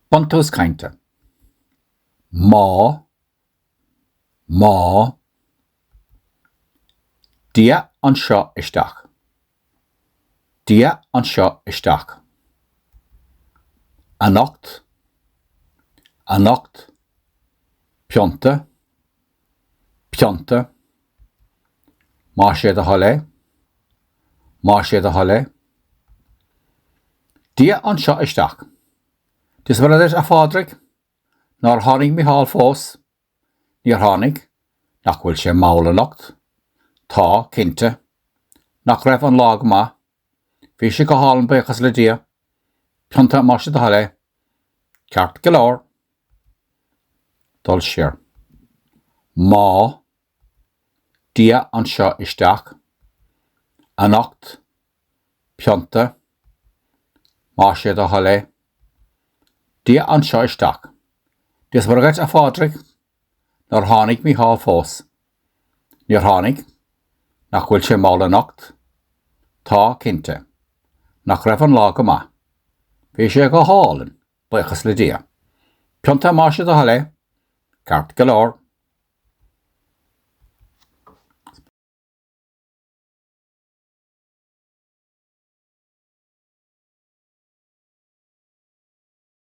Buntos cainte. Má, dia an seo isteach. Dia an seo isteach. Anocht, pionta, má siad a hallé. Dia an seo isteach. Dis bhfuil a fádric, nar tháinig Micheál fós, níor tháinig, nach bhfuil sé mála anocht, tá cinnte, nach raibh an lá go maith, bhí sé go hálan buchas le dia, pionta má siad a hallé, ceart go leor, dul siar. Má, dia an seo isteach, anocht, pionta, má siad a hallé, dia an seo isteach. Dis bhfuil a fádric, nar tháinig Micheál fós, níor tháinig, nach bhfuil sé mála anocht, tá cinnte, nach raibh an lá go maith, bhí sé go hálan buchas le dia, pionta má siad a hallé, ceart go leor.